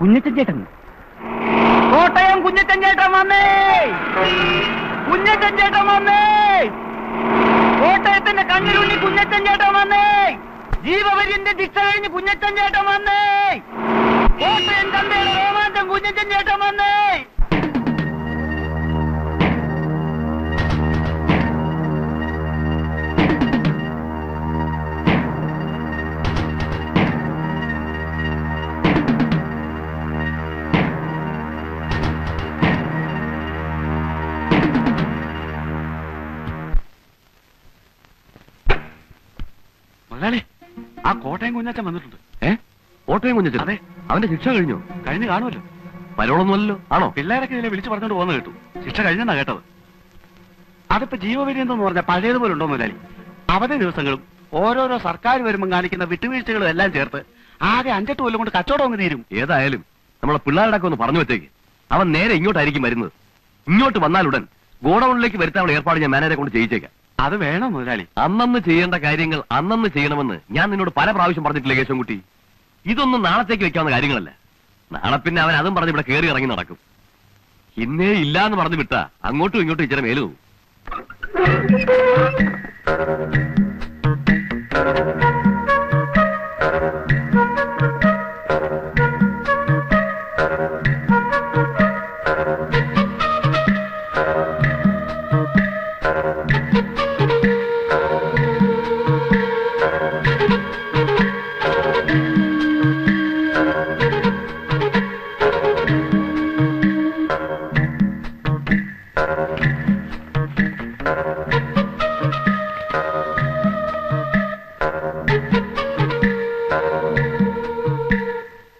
കുഞ്ഞച്ചൻ ചേട്ടൻ, കോട്ടയം കുഞ്ഞച്ചൻ ചേട്ടൻ വന്നേ! കുഞ്ഞച്ചൻ ചേട്ടൻ വന്നേ! കോട്ടയത്തിന്റെ കണ്ണിലുണ്ണി കുഞ്ഞച്ചൻ ചേട്ടൻ വന്നേ! ജീവപര്യന്റെ ശിക്ഷ കഴിഞ്ഞ് കുഞ്ഞച്ചൻ ചേട്ടൻ വന്നേ! കോട്ടയം ചന്തയുടെ രോമാഞ്ചം കുഞ്ഞച്ചൻ ചേട്ടൻ വന്നേ! ആ കോട്ടയം കുഞ്ഞച്ചൻ വന്നിട്ടുണ്ട്. കോട്ടയം കുഞ്ഞച്ചൻ? അതെ. അവന്റെ ശിക്ഷ കഴിഞ്ഞു? കഴിഞ്ഞ് കാണുമല്ലോ. പരോളൊന്നുമല്ലോ. ആണോ? പിള്ളേരൊക്കെ ഇതിനെ വിളിച്ചു പറഞ്ഞോണ്ട് പോകുന്ന കേട്ടു. ശിക്ഷ കഴിഞ്ഞെന്നാ കേട്ടത്. അതിപ്പോ ജീവപര്യന്തെന്ന് പറഞ്ഞാൽ പഴയതുപോലെ ഉണ്ടോ മുതലാളി? അവധി ദിവസങ്ങളും ഓരോരോ സർക്കാർ വരുമ്പോൾ കാണിക്കുന്ന വിട്ടുവീഴ്ചകളും എല്ലാം ചേർത്ത് ആകെ 5-8 കൊല്ലം കൊണ്ട് കച്ചവടം അങ്ങ് തീരും. ഏതായാലും നമ്മളെ പിള്ളേരുടെ ഒന്ന് പറഞ്ഞു വെച്ചേക്ക്. അവൻ നേരെ ഇങ്ങോട്ടായിരിക്കും വരുന്നത്. ഇങ്ങോട്ട് വന്നാലുടൻ ഗോഡൌണിലേക്ക് വരുത്താനുള്ള ഏർപ്പാട് ഞാൻ മാനേജരെ കൊണ്ട് ചെയ്യിച്ചേക്കാം. അത് വേണം മുതലാളി. അന്നന്ന് ചെയ്യേണ്ട കാര്യങ്ങൾ അന്നന്ന് ചെയ്യണമെന്ന് ഞാൻ നിന്നോട് പല പ്രാവശ്യം പറഞ്ഞിട്ടില്ലേ കേശവൻകുട്ടി? ഇതൊന്നും നാളത്തേക്ക് വെക്കാവുന്ന കാര്യങ്ങളല്ല. നാളെ പിന്നെ അവൻ അതും പറഞ്ഞ് ഇവിടെ കയറി ഇറങ്ങി നടക്കും. ഇന്നേ ഇല്ലാന്ന് പറഞ്ഞു വിട്ടാ അങ്ങോട്ടും ഇങ്ങോട്ടും ഇച്ചിരി മേലു പോകും.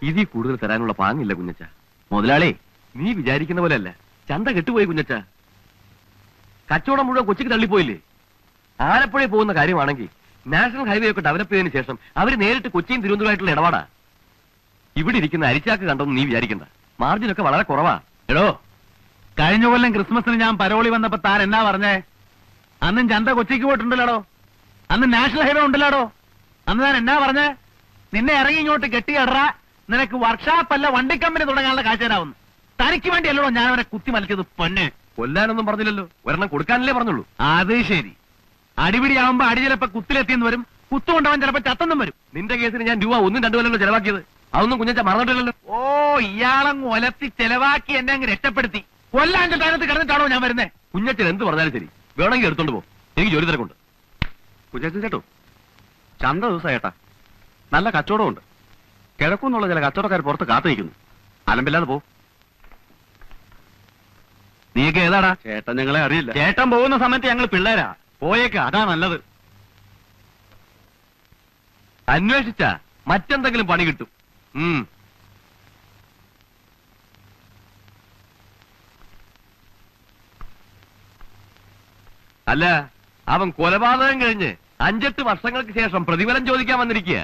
ഇതിൽ കൂടുതൽ തരാനുള്ള പാങ്ങില്ല കുഞ്ഞച്ച. മുതലാളി, നീ വിചാരിക്കുന്ന പോലെയല്ല. ചന്ത കെട്ടുപോയി കുഞ്ഞച്ച. കച്ചവടം മുഴുവൻ കൊച്ചിക്ക് തള്ളിപ്പോയില്ലേ? ആലപ്പുഴയിൽ പോകുന്ന കാര്യമാണെങ്കിൽ നാഷണൽ ഹൈവേ ഒക്കെ ഡെവലപ്പ് ചെയ്തതിനു ശേഷം അവര് നേരിട്ട് കൊച്ചിയും തിരുവനന്തപുരമായിട്ടുള്ള ഇടപാടാ. ഇവിടെ ഇരിക്കുന്ന അരിച്ചാക്ക് കണ്ടൊന്നും നീ വിചാരിക്കണ്ട. മാർജിനൊക്കെ വളരെ കുറവാ. എടോ, കഴിഞ്ഞ കൊല്ലം ക്രിസ്മസിന് ഞാൻ പരോളി വന്നപ്പോ താൻ എന്നാ പറഞ്ഞേ? അന്നും ചന്ത കൊച്ചിക്ക് പോയിട്ടുണ്ടല്ലോ. അന്ന് നാഷണൽ ഹൈവേ ഉണ്ടല്ലോ. അന്ന് താൻ എന്നാ പറഞ്ഞേ? നിന്നെ ഇറങ്ങി ഇങ്ങോട്ട് കെട്ടിയടറാ, നിനക്ക് വർക്ക്ഷോപ്പല്ല വണ്ടി കമ്പനി തുടങ്ങാനുള്ള കാശ് തരാവുന്നു. തനിക്ക് വേണ്ടിയല്ലോ ഞാൻ അവനെ കുത്തി മലിച്ചത്. പൊന്നെ, കൊല്ലാനൊന്നും പറഞ്ഞില്ലല്ലോ, ഒരെണ്ണം കൊടുക്കാനല്ലേ പറഞ്ഞുള്ളൂ. അത് ശരി. അടിപിടിയാവുമ്പോ അടി ചിലപ്പോ കുത്തിലെത്തിയെന്ന് വരും, കുത്തുകൊണ്ടവൻ ചിലപ്പോ ചത്തെന്നും വരും. നിന്റെ കേസിന് ഞാൻ രൂപ 1-2 കൊല്ലല്ലോ ചെലവാക്കിയത്. അതൊന്നും കുഞ്ഞച്ച മറന്നിട്ടില്ലല്ലോ. ഓ, ഇയാളങ്ങ് ഒലത്തി ചെലവാക്കി എന്നെ അങ്ങ് രക്ഷപ്പെടുത്തി. കൊല്ലാന്റെ സ്ഥാനത്ത് കിടന്നിട്ടാണോ ഞാൻ വരുന്നേ? കുഞ്ഞച്ചൻ എന്ത് പറഞ്ഞാലും ശരി, വേണമെങ്കിൽ എടുത്തോണ്ട് പോ. എനിക്ക് ജോലി തിരക്കുണ്ട്. കുഞ്ഞച്ചൻ ചേട്ടോ, ചന്ത ദിവസം ഏട്ടാ, നല്ല കച്ചവടമുണ്ട്. കിഴക്കുന്നുള്ള ചില കച്ചവടക്കാർ പുറത്ത് കാത്തു നിൽക്കുന്നു. അലമ്പില്ലാതെ പോ. നീയൊക്കെ ഏതാടാ? ചേട്ടൻ ഞങ്ങളെ അറിയില്ല. ചേട്ടൻ പോകുന്ന സമയത്ത് ഞങ്ങൾ പിള്ളേരാ. പോയേക്ക, അതാ നല്ലത്. അന്വേഷിച്ചാ മറ്റെന്തെങ്കിലും പണി കിട്ടും. അല്ല, അവൻ കൊലപാതകം കഴിഞ്ഞ് 5-8 വർഷങ്ങൾക്ക് ശേഷം പ്രതിഫലം ചോദിക്കാൻ വന്നിരിക്കുക.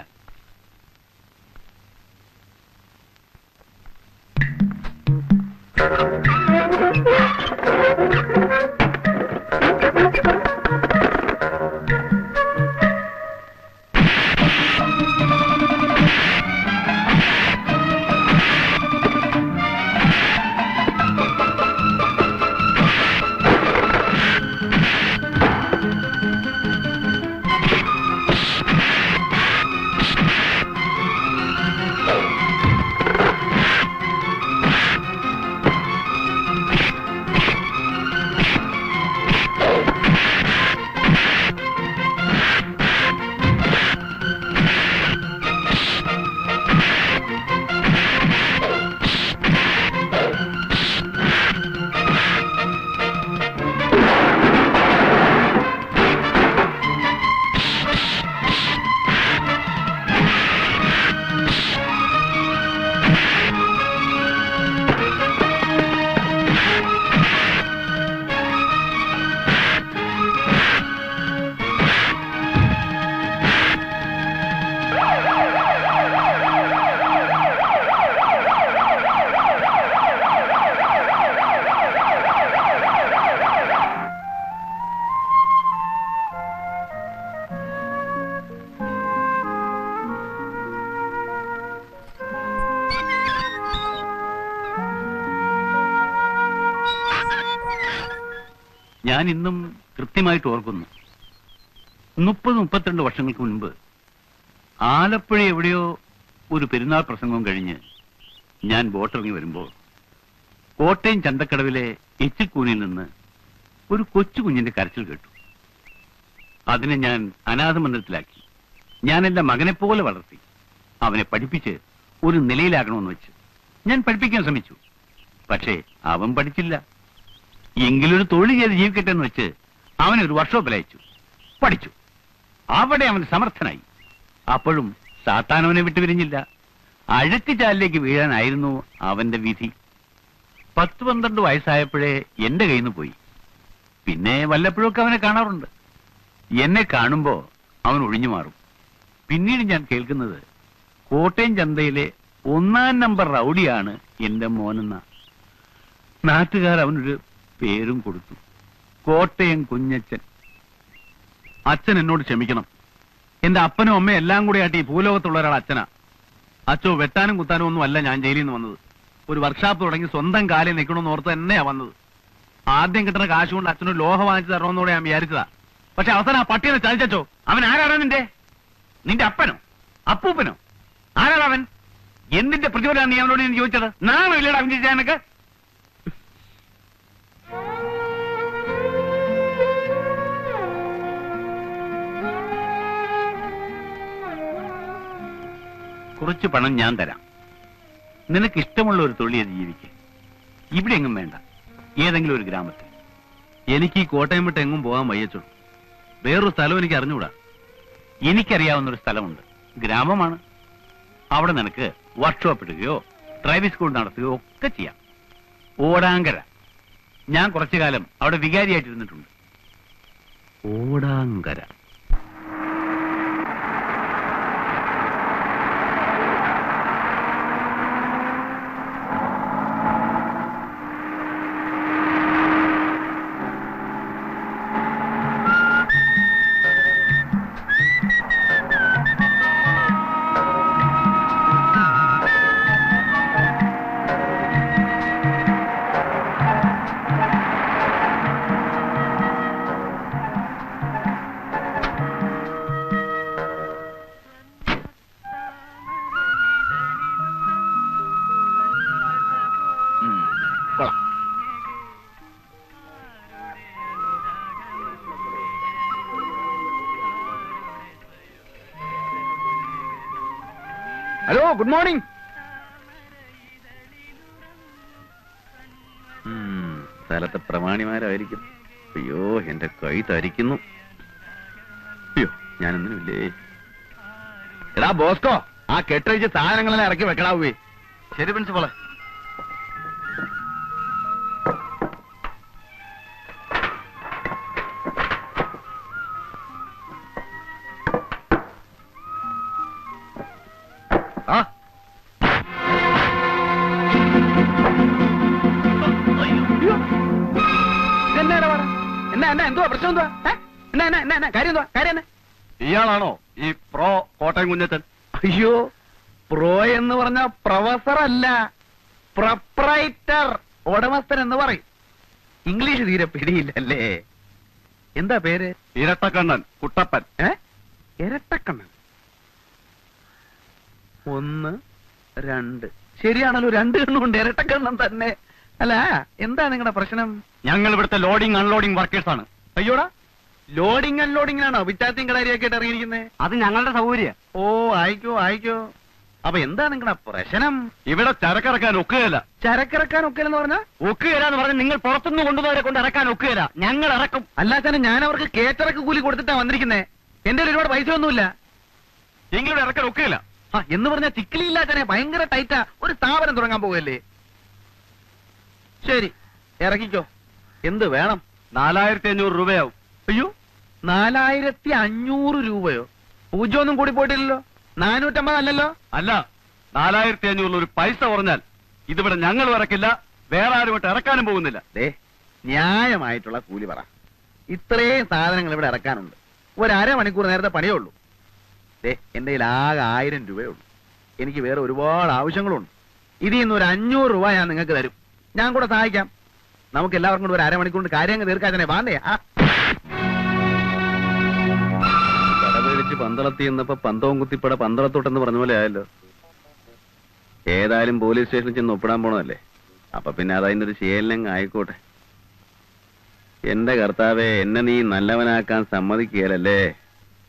ഞാൻ ഇന്നും കൃത്യമായിട്ട് ഓർക്കുന്നു. 30-32 വർഷങ്ങൾക്ക് മുൻപ് ആലപ്പുഴ എവിടെയോ ഒരു പെരുന്നാൾ പ്രസംഗം കഴിഞ്ഞ് ഞാൻ ബോട്ടിറങ്ങി വരുമ്പോൾ കോട്ടയം ചന്തക്കടവിലെ എച്ചിക്കൂനിൽ നിന്ന് ഒരു കൊച്ചു കുഞ്ഞിന്റെ കരച്ചിൽ കേട്ടു. അതിനെ ഞാൻ അനാഥ മന്ദിരത്തിലാക്കി. ഞാൻ എന്റെ മകനെപ്പോലെ വളർത്തി. അവനെ പഠിപ്പിച്ച് ഒരു നിലയിലാക്കണമെന്ന് വെച്ച് ഞാൻ പഠിപ്പിക്കാൻ ശ്രമിച്ചു. പക്ഷേ അവൻ പഠിച്ചില്ല. എങ്കിലൊരു തൊഴിൽ ചെയ്ത് ജീവിക്കട്ടെ എന്ന് വെച്ച് അവനൊരു വർക്ക്ഷോപ്പിൽ അയച്ചു. പഠിച്ചു. അവിടെ അവൻ സമർത്ഥനായി. അപ്പോഴും സാത്താൻ അവനെ വിട്ടുപിരിഞ്ഞില്ല. അഴുക്ക് ചാലിലേക്ക് വീഴാനായിരുന്നു അവന്റെ വിധി. 10-12 വയസ്സായപ്പോഴേ എന്റെ കയ്യിൽ നിന്ന് പോയി. പിന്നെ വല്ലപ്പോഴൊക്കെ അവനെ കാണാറുണ്ട്. എന്നെ കാണുമ്പോ അവൻ ഒഴിഞ്ഞു മാറും. പിന്നീട് ഞാൻ കേൾക്കുന്നത് കോട്ടയം ചന്തയിലെ 1-ാം നമ്പർ റൗഡിയാണ് എന്റെ മോനെന്ന. നാട്ടുകാർ അവനൊരു പേരും കൊടുത്തു, കോട്ടയം കുഞ്ഞച്ചൻ. അച്ഛൻ എന്നോട് ക്ഷമിക്കണം. എന്റെ അപ്പനും അമ്മയും എല്ലാം കൂടി ആയിട്ട് ഈ ഭൂലോകത്തുള്ള ഒരാൾ അച്ഛനാ. അച്ഛോ വെട്ടാനും കുത്താനും ഒന്നും അല്ല ഞാൻ ജയിലിൽ നിന്ന് വന്നത്. ഒരു വർക്ക്ഷോപ്പ് തുടങ്ങി സ്വന്തം കാലിൽ നിൽക്കണമെന്ന് ഓർത്ത് തന്നെയാ വന്നത്. ആദ്യം കിട്ടുന്ന കാശ് കൊണ്ട് അച്ഛനൊരു ലോഹ വാങ്ങിച്ചു തരണമെന്നോടെ ഞാൻ വിചാരിച്ചതാ. പക്ഷെ അവസാനം ആ പട്ടിയെ ചതിച്ചോ. അവൻ ആരാണ്? നിന്റെ അപ്പനോ അപ്പൂപ്പനോ? ആരാണ് അവൻ? എന്തിന്റെ പ്രതിഫലമാണ് നീ അവനോട് ഞാൻ ചോദിച്ചത്? നാണോ ഇല്ലടാ അവൻ ചെയ്യാനൊക്കെ? കുറച്ച് പണം ഞാൻ തരാം. നിനക്ക് ഇഷ്ടമുള്ള ഒരു തൊഴിൽ ചെയ്ത് ജീവിക്കുക. ഇവിടെ എങ്ങും വേണ്ട, ഏതെങ്കിലും ഒരു ഗ്രാമത്തിൽ. എനിക്ക് ഈ കോട്ടയം വിട്ട് എങ്ങും പോകാൻ വയ്യച്ചോളൂ. വേറൊരു സ്ഥലം എനിക്ക് അറിഞ്ഞുകൂടാ. എനിക്കറിയാവുന്നൊരു സ്ഥലമുണ്ട്, ഗ്രാമമാണ്. അവിടെ നിനക്ക് വർക്ക്ഷോപ്പ് ഇടുകയോ ഡ്രൈവിംഗ് സ്കൂൾ നടത്തുകയോ ഒക്കെ ചെയ്യാം. ഓടാങ്കര. ഞാൻ കുറച്ചു കാലം അവിടെ വികാരിയായിട്ടിരുന്നിട്ടുണ്ട്. ഓടാങ്കര. Hello, good morning. സ്ഥലത്തെ പ്രമാണിമാരായിരിക്കും. അയ്യോ, എന്റെ കൈ തരിക്കുന്നു. അയ്യോ, ഞാനൊന്നുമില്ലേ. എടാ ബോസ്കോ, ആ കെട്ടഴിച്ച് സാധനങ്ങളെല്ലാം ഇറക്കി വെക്കടാവേ. ശരി പ്രിൻസിപ്പളെ. എന്തുവാ പ്രശ്നം? എന്തുവാ? കാര്യം എന്തുവാ? കാര്യം തന്നെ. ഇയാളാണോ ഈ പ്രോ കോട്ടയം കുഞ്ഞച്ചൻ? അയ്യോ, പ്രോ എന്ന് പറഞ്ഞ പ്രൊഫസർ അല്ല, പ്രൊപ്രൈറ്റർ, ഉടമസ്ഥൻ എന്ന് പറയും. ഇംഗ്ലീഷ് തീരെ പിടിയില്ലല്ലേ. എന്താ പേര്? ഇരട്ടക്കണ്ണൻ കുട്ടപ്പൻ. ഇരട്ടക്കണ്ണൻ. 1, 2. ശരിയാണല്ലോ, 2 കണ്ണുണ്ട്. ഇരട്ടക്കണ്ണൻ തന്നെ. അല്ല, എന്താ നിങ്ങളുടെ പ്രശ്നം? ഞങ്ങൾ ഇവിടുത്തെ ലോഡിംഗ് അൺലോഡിംഗ് വർക്കേഴ്സ് ആണ്. അയ്യോടാ, ലോഡിംഗ് അൺലോഡിംഗിനാണോ വിറ്റാത്തിയും കളരിയൊക്കെ ആയിട്ട് ഇറങ്ങിയിരിക്കുന്നത്? അത് ഞങ്ങളുടെ സൗകര്യം. ഓ, ആയിക്കോ. അപ്പൊ എന്താ നിങ്ങളുടെ പ്രശ്നം? ഇവിടെ ചരക്കിറക്കാൻ ഒക്കുകയില്ല. ചരക്കിറക്കാൻ ഒക്കെയെന്ന് പറഞ്ഞാ? ഒക്കുകയില്ല എന്ന് പറഞ്ഞാൽ നിങ്ങൾ പുറത്തുനിന്ന് കൊണ്ടുപോയവരെ കൊണ്ട് ഇറക്കാൻ ഒക്കുകയില്ല. ഞങ്ങൾ ഇറക്കും. അല്ലാതെ ഞാൻ അവർക്ക് കേറ്ററക്ക് കൂലി കൊടുത്തിട്ടാ വന്നിരിക്കുന്നേ. എന്റെ ഒരുപാട് പൈസ ഒന്നുമില്ല. എങ്കിലും ഇറക്കാൻ ഒക്കുകയില്ല. എന്ന് പറഞ്ഞാൽ ചിക്കിലില്ലാത്തനെ ഭയങ്കര ടൈറ്റാ. ഒരു സ്ഥാപനം തുടങ്ങാൻ പോകല്ലേ. ശരി, ഇറക്കിക്കോ. എന്ത് വേണം? 4500 രൂപയാവും. അയ്യോ, 4500 രൂപയോ? പൂജ്യമൊന്നും കൂടി പോയിട്ടില്ലല്ലോ. 450 അല്ലല്ലോ? അല്ല, 4500 ഒരു പൈസ പറഞ്ഞാൽ ഇതിവിടെ ഞങ്ങൾ ഇറക്കില്ല, വേറെ ആരുമായിട്ട് ഇറക്കാനും പോകുന്നില്ല. ന്യായമായിട്ടുള്ള കൂലി പറ. ഇത്രയും സാധനങ്ങൾ ഇവിടെ ഇറക്കാനുണ്ട്. ഒരു അരമണിക്കൂർ നേരത്തെ പണിയേ ഉള്ളൂ. എന്റെ കയ്യിൽ ആകെ 1000 രൂപയേ ഉള്ളൂ. എനിക്ക് വേറെ ഒരുപാട് ആവശ്യങ്ങളുണ്ട്. ഇതിൽ നിന്ന് ഒരു 500 രൂപ ഞാൻ നിങ്ങൾക്ക് തരും. ഞാൻ കൂടെ സഹായിക്കാം. നമുക്ക് എല്ലാവർക്കും കൂടെ ഒരു അരമണിക്കൂറിന്റെ കാര്യം അങ്ങ് തീർക്കാതെ വാണ്ടേ കടപേടിച്ച് പന്തളത്തി എന്നപ്പോ പന്തവും കുത്തിപ്പട പന്തളത്തോട്ടെന്ന് പറഞ്ഞ പോലെ ആയല്ലോ. ഏതായാലും പോലീസ് സ്റ്റേഷനിൽ ചെന്ന് ഒപ്പിടാൻ പോണതല്ലേ, അപ്പൊ പിന്നെ അതതിന്റെ ഒരു ശീലങ്ങ് ആയിക്കോട്ടെ. എന്റെ കർത്താവെ, എന്നെ നീ നല്ലവനാക്കാൻ സമ്മതിക്കുകയല്ലേ.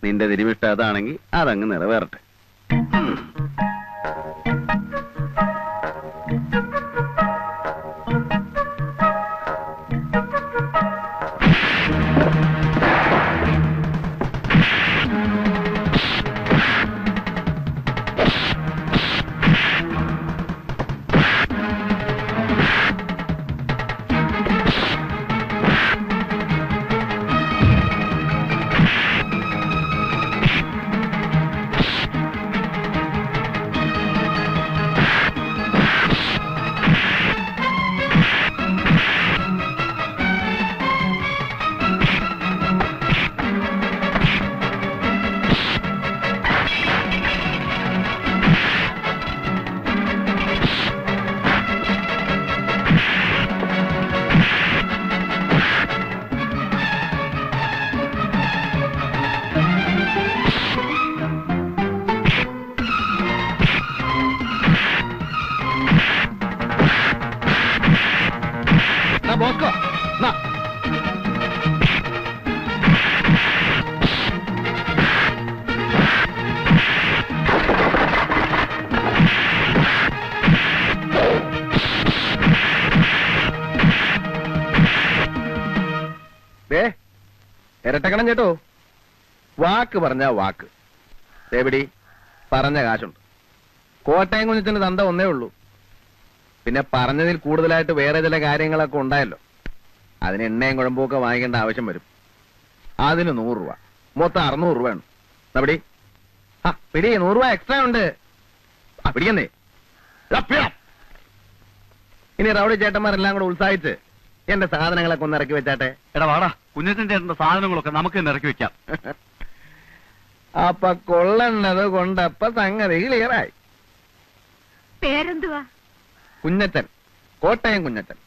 നിന്റെ തിരുമിഷ്ട അതാണെങ്കിൽ അതങ്ങ് നിറവേറട്ടെ. ബോസ്കോ ഇരട്ടക്കണം ചേട്ടോ. വാക്ക് പറഞ്ഞ വാക്ക് എവിടി പറഞ്ഞ കാശുണ്ട്. കോട്ടയം കുഞ്ഞിന്റെ തന്ത ഒന്നേ ഉള്ളൂ. പിന്നെ പറഞ്ഞതിൽ കൂടുതലായിട്ട് വേറെ ചില കാര്യങ്ങളൊക്കെ ഉണ്ടായല്ലോ. അതിന് എണ്ണയും കുഴമ്പൊക്കെ വാങ്ങിക്കേണ്ട ആവശ്യം വരും. അതിന് 100 രൂപ, മൊത്തം 600 രൂപ ഉണ്ട്. പിടി പിടി, 100 രൂപ എക്സ്ട്രാ ഉണ്ട്. പിടിക്കുന്നേ. ഇനി റൗഡി ചേട്ടന്മാരെല്ലാം കൂടെ ഉത്സാഹിച്ച് എന്റെ സാധനങ്ങളൊക്കെ ഒന്ന് ഇറക്കി വെച്ചാട്ടെ. എടാ വാടാ, കുഞ്ഞച്ചൻ ചേട്ടന്റെ സാധനങ്ങളൊക്കെ നമുക്ക് തന്നെ ഇറക്കി വെക്കാം. അപ്പൊ കൊള്ളണത് കൊണ്ടപ്പ സംഗതി ക്ലിയറായി. പേരെന്തുവാ? കുഞ്ഞച്ചൻ, കോട്ടയം കുഞ്ഞച്ചൻ.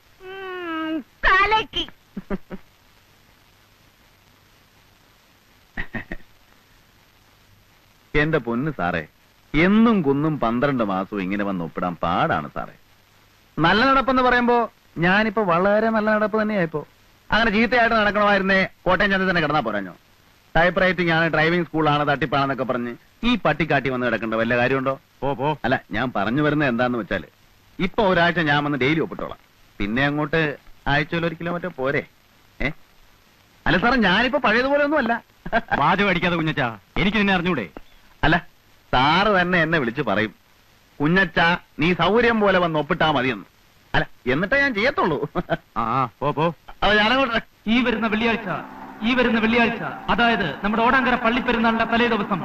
തലക്ക് എന്റെ പൊന്ന് സാറേ, എന്നും കുന്നും 12 മാസവും ഇങ്ങനെ വന്ന് ഒപ്പിടാൻ പാടാണ് സാറേ. നല്ല നടപ്പെന്ന് പറയുമ്പോ ഞാനിപ്പോ വളരെ നല്ല നടപ്പ് തന്നെയായിപ്പോ. അങ്ങനെ ചീത്തയായിട്ട് നടക്കണമായിരുന്നേ കോട്ടയം ചന്ത തന്നെ കിടന്നാ പോരാഞ്ഞോ. ടൈപ്പ് റൈറ്റിംഗ് ആണ്, ഡ്രൈവിംഗ് സ്കൂളാണ്, തട്ടിപ്പാണെന്നൊക്കെ പറഞ്ഞ് ഈ പട്ടിക്കാട്ടി വന്ന് കിടക്കേണ്ട വല്ല കാര്യമുണ്ടോ? അല്ല, ഞാൻ പറഞ്ഞു വരുന്നത് എന്താന്ന് വെച്ചാല്, ഇപ്പൊ ഒരാഴ്ച ഞാൻ വന്ന് ഡെയിലി ഒപ്പിട്ടോളാം. പിന്നെ അങ്ങോട്ട് ആഴ്ചയിൽ 1 കിലോമീറ്റർ പോരെ. അല്ല സാറേ, ഞാനിപ്പോ പഴയതുപോലെ ഒന്നും അല്ല. വാചകം അടിക്കാതെ കുഞ്ഞച്ചാ, എനിക്ക് നിന്നെ അറിഞ്ഞൂടെ? അല്ല, സാറ് തന്നെ എന്നെ വിളിച്ച് പറയും, കുഞ്ഞച്ച നീ സൗകര്യം പോലെ വന്ന് ഒപ്പിട്ടാ മതിയെന്ന്. അല്ല, എന്നിട്ടേ ഞാൻ ചെയ്യത്തുള്ളൂ. അപ്പൊ ഞാനങ്ങോട്ട് ഈ വരുന്ന വെള്ളിയാഴ്ച, അതായത് നമ്മുടെ ഓടാങ്കര പള്ളിപ്പെരുന്നാളിന്റെ തലേ ദിവസം